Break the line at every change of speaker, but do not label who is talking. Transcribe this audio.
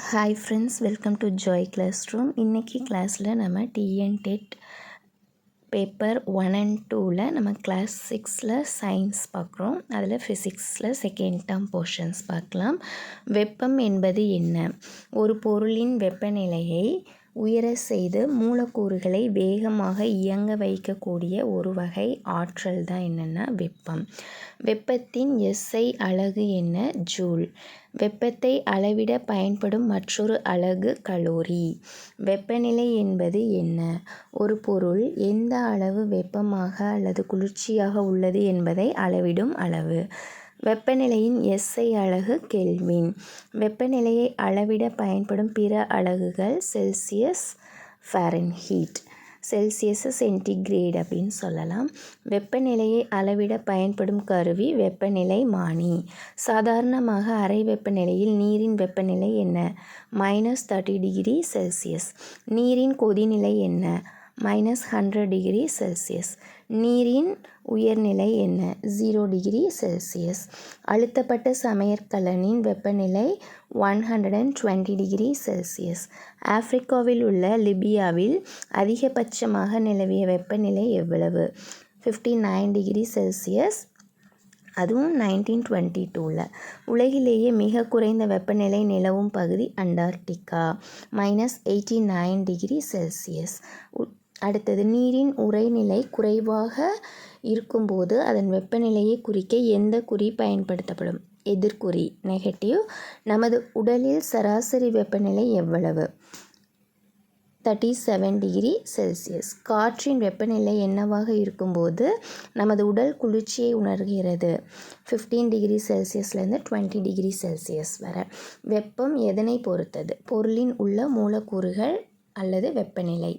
Hi friends, welcome to joy class room. இன்றைக்கி கிளாஸில் நம்ம டிஎன்டெட் பேப்பர் 1 and 2ல் நம்ம கிளாஸ் 6ல் சயின்ஸ் பார்க்குறோம். அதில் ஃபிசிக்ஸில் செகண்ட் டேர்ம் போர்ஷன்ஸ் பார்க்கலாம். வெப்பம் என்பது என்ன? ஒரு பொருளின் வெப்பநிலையை உயர செய்து மூலக்கூறுகளை வேகமாக இயங்க வைக்கக்கூடிய ஒரு வகை ஆற்றல் தான் என்னென்னா வெப்பம். வெப்பத்தின் எஸ்ஐ அலகு என்ன? ஜூல். வெப்பத்தை அளவிட பயன்படும் மற்றொரு அலகு கலோரி. வெப்பநிலை என்பது என்ன? ஒரு பொருள் எந்த அளவு வெப்பமாக அல்லது குளிர்ச்சியாக உள்ளது என்பதை அளவிடும் அளவு. வெப்பநிலையின் எஸ்ஐ அலகு கெல்வின். வெப்பநிலையை அளவிட பயன்படும் பிற அலகுகள் செல்சியஸ், ஃபாரன்ஹீட். செல்சியஸ் சென்டிகிரேட் அப்படின்னு சொல்லலாம். வெப்பநிலையை அளவிட பயன்படும் கருவி வெப்பநிலைமானி. சாதாரணமாக அறை வெப்பநிலையில் நீரின் வெப்பநிலை என்ன? -30 டிகிரி செல்சியஸ். நீரின் கொதிநிலை என்ன? -100 டிகிரி செல்சியஸ். நீரின் உயர்நிலை என்ன? 0 டிகிரி செல்சியஸ். அழுத்தப்பட்ட சமையற்கலனின் வெப்பநிலை 120 டிகிரி செல்சியஸ். ஆப்பிரிக்காவில் உள்ள லிபியாவில் அதிகபட்சமாக நிலவிய வெப்பநிலை எவ்வளவு? 59 டிகிரி செல்சியஸ். அதுவும் 1922ல். உலகிலேயே மிக குறைந்த வெப்பநிலை நிலவும் பகுதி அண்டார்டிகா, -89 டிகிரி செல்சியஸ். அடுத்தது, நீரின் உறைநிலை குறைவாக இருக்கும்போது அதன் வெப்பநிலையை குறிக்க எந்த குறி பயன்படுத்தப்படும்? எதிர்குறி, நெகட்டிவ். நமது உடலில் சராசரி வெப்பநிலை எவ்வளவு? 37 டிகிரி செல்சியஸ். காற்றின் வெப்பநிலை என்னவாக இருக்கும்போது நமது உடல் குளிர்ச்சியை உணர்கிறது? 15 டிகிரி செல்சியஸ்லேருந்து 20 டிகிரி செல்சியஸ் வரை. வெப்பம் எதனை பொறுத்தது? பொருளின் உள்ள மூலக்கூறுகள் அல்லது வெப்பநிலை.